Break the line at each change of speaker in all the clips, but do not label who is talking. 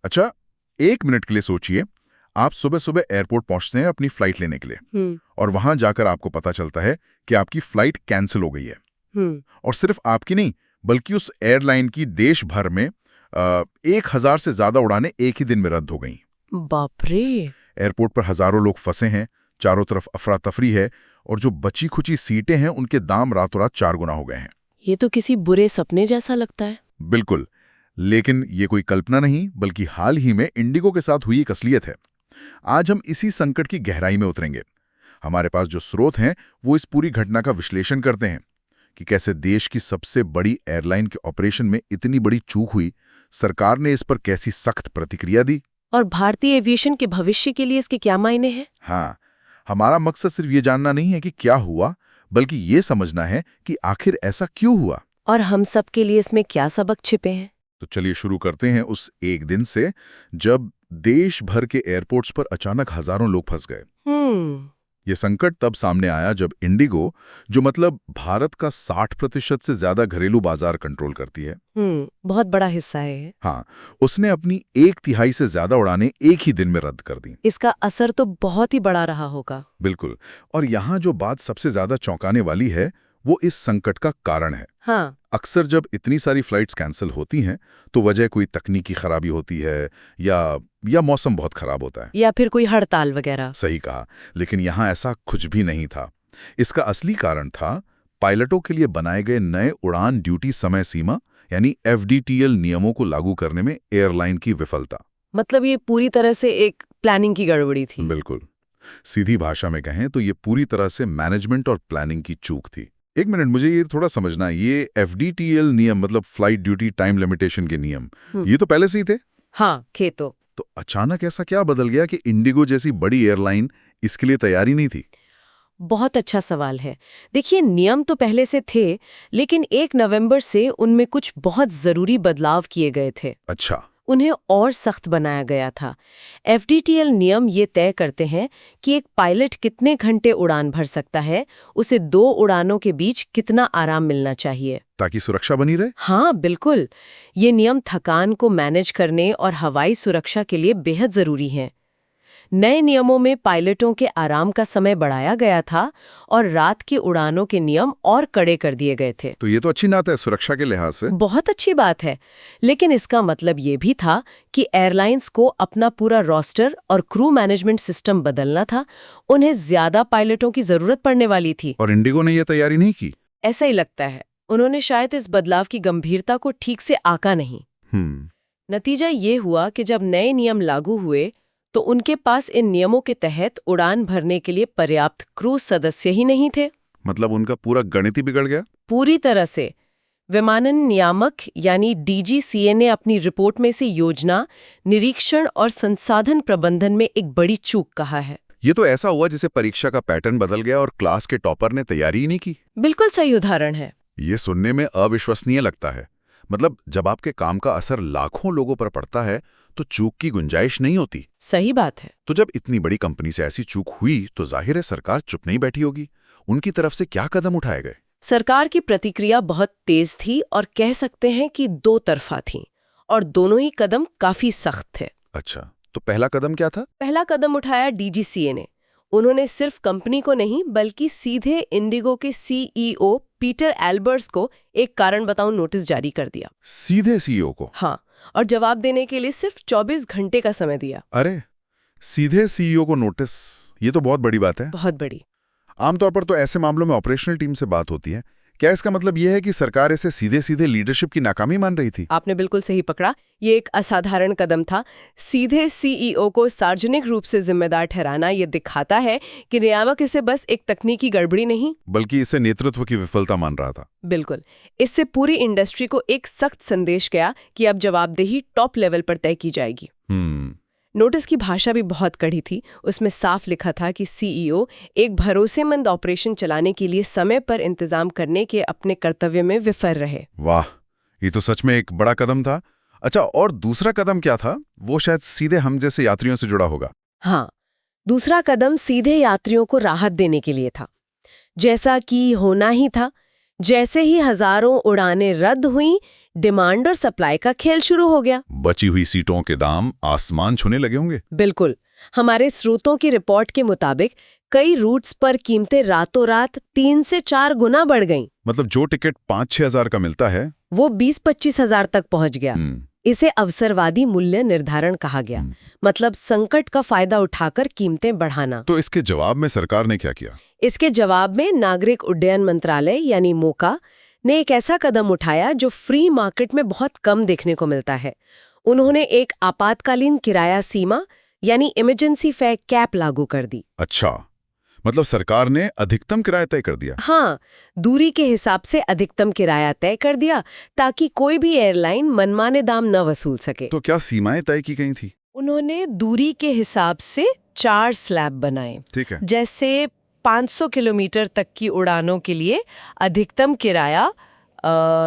अच्छा, 1 मिनट के लिए सोचिए, आप सुबह सुबह एयरपोर्ट पहुंचते हैं अपनी फ्लाइट लेने के लिए, और वहां जाकर आपको पता चलता है कि आपकी फ्लाइट कैंसिल हो गई है। और सिर्फ आपकी नहीं, बल्कि उस एयरलाइन की देश भर में 1000 से ज्यादा उड़ानें एक ही दिन में रद्द हो गई।
बाप रे।
एयरपोर्ट पर हजारों लोग फंसे हैं, चारों तरफ अफरा तफरी है, और जो बची खुची सीटें हैं उनके दाम रातों रात 4 गुना हो गए हैं।
ये तो किसी बुरे सपने जैसा लगता है।
बिल्कुल, लेकिन ये कोई कल्पना नहीं, बल्कि हाल ही में इंडिगो के साथ हुई एक असलियत है। आज हम इसी संकट की गहराई में उतरेंगे। हमारे पास जो स्रोत हैं वो इस पूरी घटना का विश्लेषण करते हैं कि कैसे देश की सबसे बड़ी एयरलाइन के ऑपरेशन में इतनी बड़ी चूक हुई, सरकार ने इस पर कैसी सख्त प्रतिक्रिया दी,
और भारतीय एविएशन के भविष्य के लिए इसके क्या मायने हैं।
हाँ, हमारा मकसद सिर्फ ये जानना नहीं है कि क्या हुआ, बल्कि ये समझना है कि आखिर ऐसा क्यों हुआ,
और हम सब के लिए इसमें क्या सबक छिपे हैं।
तो चलिए शुरू करते हैं उस एक दिन से जब देश भर के एयरपोर्ट्स पर अचानक हजारों लोग फंस गए। ये संकट तब सामने आया जब इंडिगो, जो मतलब भारत का 60% से ज्यादा घरेलू बाजार कंट्रोल करती है,
बहुत बड़ा हिस्सा है।
हाँ, उसने अपनी 1/3 से ज्यादा उड़ानें एक ही दिन में रद्द कर दी।
इसका असर तो बहुत ही बड़ा रहा होगा।
बिल्कुल, और यहाँ जो बात सबसे ज्यादा चौंकाने वाली है वो इस संकट का कारण है।
हाँ।
अक्सर जब इतनी सारी फ्लाइट्स कैंसिल होती हैं तो वजह कोई तकनीकी खराबी होती है, या मौसम बहुत खराब होता है,
या फिर कोई हड़ताल वगैरह।
सही कहा, लेकिन यहाँ ऐसा कुछ भी नहीं था। इसका असली कारण था पायलटों के लिए बनाए गए नए उड़ान ड्यूटी समय सीमा यानी FDTL नियमों को लागू करने में एयरलाइन की विफलता।
मतलब ये पूरी तरह से एक प्लानिंग की गड़बड़ी थी।
बिल्कुल, सीधी भाषा में कहें तो ये पूरी तरह से मैनेजमेंट और प्लानिंग की चूक थी। एक मिनट, मुझे ये थोड़ा समझना है, ये FDTL नियम मतलब फ्लाइट ड्यूटी टाइम लिमिटेशन के नियम, ये तो पहले से ही थे?
हाँ,
तो अचानक ऐसा क्या बदल गया कि इंडिगो जैसी बड़ी एयरलाइन इसके लिए तैयारी नहीं थी?
बहुत अच्छा सवाल है। देखिए, नियम तो पहले से थे, लेकिन 1 नवंबर से उनमें कुछ बहुत जरूरी बदलाव किए गए थे।
अच्छा।
उन्हें और सख्त बनाया गया था। FDTL नियम ये तय करते हैं कि एक पायलट कितने घंटे उड़ान भर सकता है, उसे 2 उड़ानों के बीच कितना आराम मिलना चाहिए,
ताकि सुरक्षा बनी रहे।
हाँ बिल्कुल, ये नियम थकान को मैनेज करने और हवाई सुरक्षा के लिए बेहद जरूरी हैं। नए नियमों में पायलटों के आराम का समय बढ़ाया गया था और रात की उड़ानों के नियम और कड़े कर दिए गए थे।
तो ये तो अच्छी बात है सुरक्षा के लिहाज से।
बहुत अच्छी बात है, लेकिन इसका मतलब ये भी था कि एयरलाइंस को अपना पूरा रोस्टर और क्रू मैनेजमेंट सिस्टम बदलना था। उन्हें ज्यादा पायलटों की जरूरत पड़ने वाली थी।
और इंडिगो ने ये तैयारी नहीं की?
ऐसा ही लगता है। उन्होंने शायद इस बदलाव की गंभीरता को ठीक से आंका नहीं। नतीजा ये हुआ कि जब नए नियम लागू हुए तो उनके पास इन नियमों के तहत उड़ान भरने के लिए पर्याप्त क्रू सदस्य ही नहीं थे।
मतलब उनका पूरा गणित ही बिगड़ गया?
पूरी तरह से। विमानन नियामक यानी DGCA ने अपनी रिपोर्ट में से योजना, निरीक्षण और संसाधन प्रबंधन में एक बड़ी चूक कहा है।
ये तो ऐसा हुआ जैसे परीक्षा का पैटर्न बदल गया और क्लास के टॉपर ने तैयारी ही नहीं की।
बिल्कुल सही उदाहरण है।
ये सुनने में अविश्वसनीय लगता है। मतलब जब आपके काम का असर लाखों लोगों पर पड़ता है तो चूक की गुंजाइश नहीं होती।
सही बात है।
तो जब इतनी बड़ी कंपनी से ऐसी चूक हुई तो जाहिर है सरकार चुप नहीं बैठी होगी। उनकी तरफ से क्या कदम उठाए गए?
सरकार की प्रतिक्रिया बहुत तेज थी और कह सकते हैं कि 2 तरफा थी, और दोनों ही कदम काफी सख्त थे।
अच्छा, तो पहला कदम क्या था?
पहला कदम उठाया DGCA ने। उन्होंने सिर्फ कंपनी को नहीं बल्कि सीधे इंडिगो के CEO पीटर एल्बर्ट्स को एक कारण बताओ नोटिस जारी कर दिया।
सीधे CEO को?
हाँ, और जवाब देने के लिए सिर्फ 24 घंटे का समय दिया।
अरे, सीधे CEO को नोटिस, ये तो बहुत बड़ी बात है।
बहुत बड़ी।
आमतौर पर तो ऐसे मामलों में ऑपरेशनल टीम से बात होती है। क्या इसका मतलब यह है कि सरकार इसे सीधे सीधे लीडरशिप की नाकामी मान रही थी?
आपने बिल्कुल सही पकड़ा। ये एक असाधारण कदम था। सीधे CEO को सार्वजनिक रूप से जिम्मेदार ठहराना ये दिखाता है कि नियामक इसे बस एक तकनीकी गड़बड़ी नहीं, बल्कि
इसे नेतृत्व की विफलता मान रहा था।
बिल्कुल। इससे पूरी इंडस्ट्री को एक सख्त संदेश गया कि अब जवाबदेही टॉप लेवल पर तय की जाएगी। नोटिस की भाषा भी बहुत कड़ी थी। उसमें साफ लिखा था कि CEO एक भरोसेमंद ऑपरेशन चलाने के लिए समय पर इंतजाम करने के अपने कर्तव्य में विफल रहे।
वाह, ये तो सच में एक बड़ा कदम था। अच्छा, और दूसरा कदम क्या था? वो शायद सीधे हम जैसे यात्रियों से जुड़ा होगा।
हाँ, दूसरा कदम सीधे यात्रियों को राहत देने के लिए था, जैसा कि होना ही था। जैसे ही हजारों उड़ानें रद्द हुईं, डिमांड और सप्लाई का खेल शुरू हो गया।
बची हुई सीटों के दाम आसमान छूने लगे होंगे।
बिल्कुल। हमारे स्रोतों की रिपोर्ट के मुताबिक कई रूट्स पर कीमतें रातों रात 3 से 4 गुना बढ़ गईं।
मतलब जो टिकट 5-6 हजार का मिलता है
वो 20-25 हजार तक पहुंच गया। इसे अवसरवादी मूल्य निर्धारण कहा गया। मतलब संकट का फायदा उठाकर कीमतें बढ़ाना।
तो इसके जवाब में सरकार ने क्या किया?
इसके जवाब में नागरिक उड्डयन मंत्रालय यानी मोका ने एक ऐसा कदम उठाया जो फ्री मार्केट में बहुत कम देखने को मिलता है। उन्होंने एक आपातकालीन किराया सीमा यानी इमरजेंसी फेयर कैप लागू कर दी।
अच्छा, मतलब सरकार ने अधिकतम किराया तय कर दिया।
हाँ, दूरी के हिसाब से अधिकतम किराया तय कर दिया ताकि कोई भी एयरलाइन मनमाने दाम न वसूल सके।
तो क्या सीमाएं तय की गई थी?
उन्होंने दूरी के हिसाब से 4 स्लैब बनाए।
ठीक है।
जैसे 500 किलोमीटर तक की उड़ानों के लिए अधिकतम किराया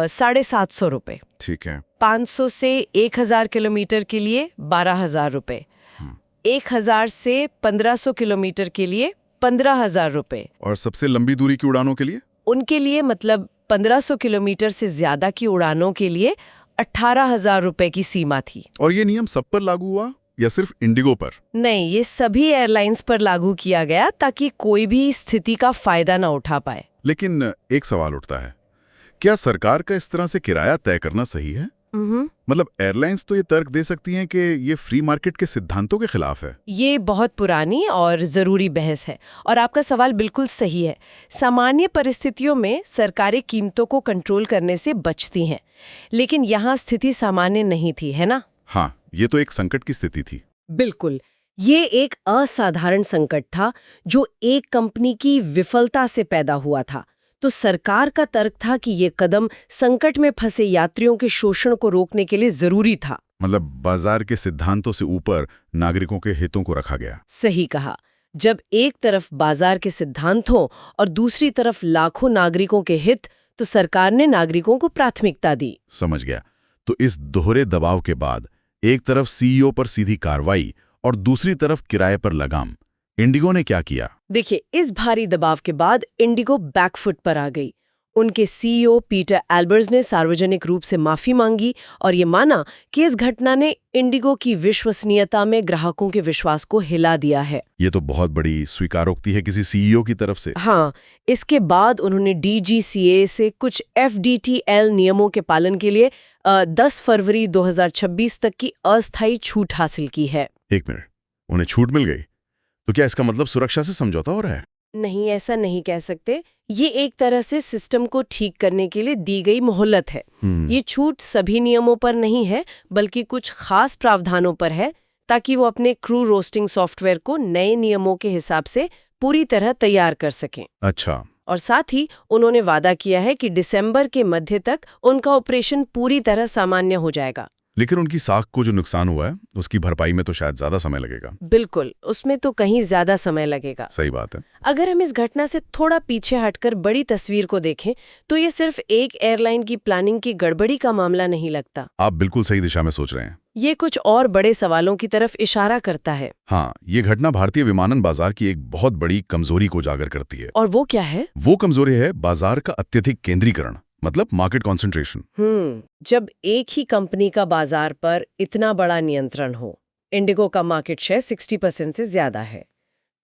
750 रुपये।
ठीक है।
500 से 1000 किलोमीटर के लिए 12,000 रुपये। 1000 से 1500 किलोमीटर के लिए 15,000 रुपये।
और सबसे लंबी दूरी की उड़ानों के लिए?
उनके लिए मतलब 1500 किलोमीटर से ज्यादा की उड़ानों के लिए 18,000 रुपये की सीमा थी।
और ये नियम सब पर लागू हुआ या सिर्फ इंडिगो पर?
नहीं, ये सभी एयरलाइंस पर लागू किया गया ताकि कोई भी स्थिति का फायदा ना उठा पाए।
लेकिन एक सवाल उठता है, क्या सरकार का इस तरह से किराया तय करना सही है? मतलब एयरलाइंस तो ये तर्क दे सकती हैं कि ये फ्री मार्केट के सिद्धांतों के खिलाफ है।
ये बहुत पुरानी और जरूरी बहस है और आपका सवाल बिल्कुल सही है। सामान्य परिस्थितियों में सरकारें कीमतों को कंट्रोल करने से बचती हैं, लेकिन यहाँ स्थिति सामान्य नहीं थी, है ना?
हाँ, ये तो एक संकट की स्थिति थी।
बिल्कुल। ये एक असाधारण संकट था जो एक कंपनी की विफलता से पैदा हुआ था। तो सरकार का तर्क था कि ये कदम संकट में फंसे यात्रियों के शोषण को रोकने के लिए जरूरी था।
मतलब बाजार के सिद्धांतों से ऊपर नागरिकों के हितों को रखा गया।
सही कहा। जब एक तरफ बाजार के सिद्धांतों और दूसरी तरफ लाखों नागरिकों के हित, तो सरकार ने नागरिकों को प्राथमिकता दी।
समझ गया। तो इस दोहरे दबाव के बाद एक तरफ सीईओ पर सीधी कार्रवाई और दूसरी तरफ किराए पर लगाम, इंडिगो ने क्या किया?
देखिए, इस भारी दबाव के बाद इंडिगो बैकफुट पर आ गई। उनके सीईओ पीटर एल्बर्स ने सार्वजनिक रूप से माफी मांगी और ये माना कि इस घटना ने इंडिगो की विश्वसनीयता में ग्राहकों के विश्वास को हिला दिया है।
ये तो बहुत बड़ी स्वीकारोक्ति है किसी सीईओ की तरफ से।
हाँ, इसके बाद उन्होंने डीजीसीए से कुछ एफडीटीएल नियमों के पालन के लिए 10 फरवरी 2026 तक की अस्थायी छूट हासिल की है।
एक मिनट, उन्हें छूट मिल गई? तो क्या इसका मतलब सुरक्षा से समझौता हो रहा है?
नहीं, ऐसा नहीं कह सकते। ये एक तरह से सिस्टम को ठीक करने के लिए दी गई मोहलत है। ये छूट सभी नियमों पर नहीं है, बल्कि कुछ खास प्रावधानों पर है, ताकि वो अपने क्रू रोस्टिंग सॉफ्टवेयर को नए नियमों के हिसाब से पूरी तरह तैयार कर सकें।
अच्छा।
और साथ ही उन्होंने वादा किया है कि दिसंबर के मध्य तक उनका ऑपरेशन पूरी तरह सामान्य हो जाएगा।
लेकिन उनकी साख को जो नुकसान हुआ है उसकी भरपाई में तो शायद ज्यादा समय लगेगा।
बिल्कुल, उसमें तो कहीं ज्यादा समय लगेगा।
सही बात है।
अगर हम इस घटना से थोड़ा पीछे हटकर बड़ी तस्वीर को देखें तो ये सिर्फ एक एयरलाइन की प्लानिंग की गड़बड़ी का मामला नहीं लगता।
आप बिल्कुल सही दिशा में सोच रहे हैं।
ये कुछ और बड़े सवालों की तरफ इशारा करता है।
हाँ, ये घटना भारतीय विमानन बाजार की एक बहुत बड़ी कमजोरी को उजागर करती है।
और वो क्या है?
वो कमजोरी है बाजार का अत्यधिक केंद्रीकरण, मतलब मार्केट कॉन्सेंट्रेशन।
जब एक ही कंपनी का बाजार पर इतना बड़ा नियंत्रण हो, इंडिगो का मार्केट शेयर 60% से ज्यादा है,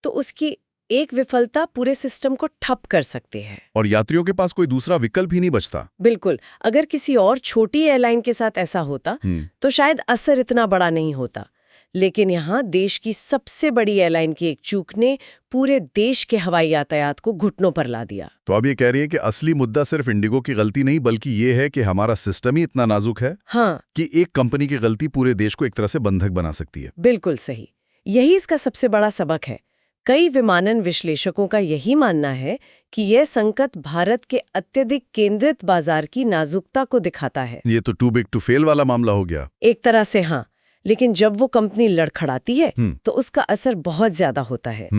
तो उसकी एक विफलता पूरे सिस्टम को ठप कर सकती है।
और यात्रियों के पास कोई दूसरा विकल्प ही नहीं बचता।
बिल्कुल, अगर किसी और छोटी एयरलाइन के साथ ऐसा होता तो शायद असर इतना बड़ा नहीं होता। लेकिन यहाँ देश की सबसे बड़ी एयरलाइन की एक चूक ने पूरे देश के हवाई यातायात को घुटनों पर ला दिया।
तो अब ये कह रही है कि असली मुद्दा सिर्फ इंडिगो की गलती नहीं, बल्कि ये है कि हमारा सिस्टम ही इतना नाजुक है कि एक कंपनी की गलती पूरे देश को एक तरह से बंधक बना सकती है।
बिल्कुल सही, यही इसका सबसे बड़ा सबक है। कई विमानन विश्लेषकों का यही मानना है कि यह संकट भारत के अत्यधिक केंद्रित बाजार की नाजुकता को दिखाता है।
ये तो टू बिग टू फेल वाला मामला हो गया।
एक तरह से हाँ, लेकिन जब वो कंपनी लड़खड़ाती है तो उसका असर बहुत ज्यादा होता है।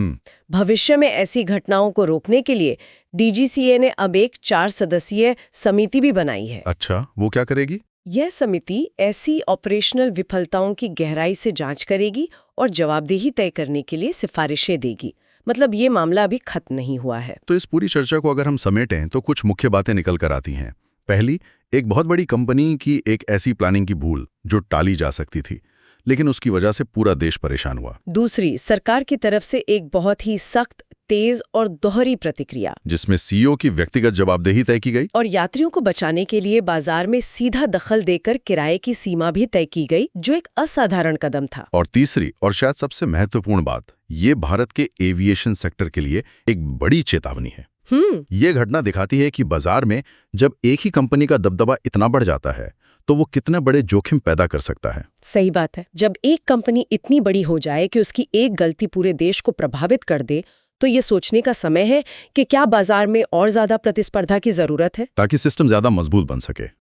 भविष्य में ऐसी घटनाओं को रोकने के लिए डीजीसीए ने अब एक 4 सदस्यीय समिति भी बनाई है।
अच्छा, वो क्या करेगी?
यह समिति ऐसी ऑपरेशनल विफलताओं की गहराई से जांच करेगी और जवाबदेही तय करने के लिए सिफारिशें देगी। मतलब ये मामला अभी खत्म नहीं हुआ है।
तो इस पूरी चर्चा को अगर हम समेटें तो कुछ मुख्य बातें निकल कर आती हैं। पहली, एक बहुत बड़ी कंपनी की एक ऐसी प्लानिंग की भूल जो टाली जा सकती थी, लेकिन उसकी वजह से पूरा देश परेशान हुआ।
दूसरी, सरकार की तरफ से एक बहुत ही सख्त, तेज और दोहरी प्रतिक्रिया,
जिसमें सीईओ की व्यक्तिगत जवाबदेही तय की गई
और यात्रियों को बचाने के लिए बाजार में सीधा दखल देकर किराए की सीमा भी तय की गई, जो एक असाधारण कदम था।
और तीसरी और शायद सबसे महत्वपूर्ण बात, ये भारत के एविएशन सेक्टर के लिए एक बड़ी चेतावनी है। ये घटना दिखाती है कि बाजार में जब एक ही कंपनी का दबदबा इतना बढ़ जाता है तो वो कितने बड़े जोखिम पैदा कर सकता है।
सही बात है। जब एक कंपनी इतनी बड़ी हो जाए कि उसकी एक गलती पूरे देश को प्रभावित कर दे, तो ये सोचने का समय है कि क्या बाजार में और ज्यादा प्रतिस्पर्धा की जरूरत है,
ताकि सिस्टम ज्यादा मजबूत बन सके।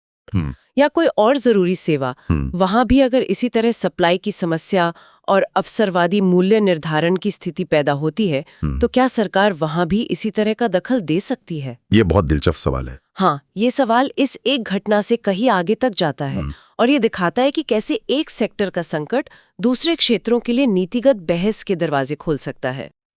या कोई और जरूरी सेवा वहां भी अगर इसी तरह सप्लाई की समस्या और अवसरवादी मूल्य निर्धारण की स्थिति पैदा होती है, तो क्या सरकार वहां भी इसी तरह का दखल दे सकती है?
ये बहुत दिलचस्प सवाल है।
हाँ, ये सवाल इस एक घटना से कहीं आगे तक जाता है और ये दिखाता है कि कैसे एक सेक्टर का संकट दूसरे क्षेत्रों के लिए नीतिगत बहस के दरवाजे खोल सकता है।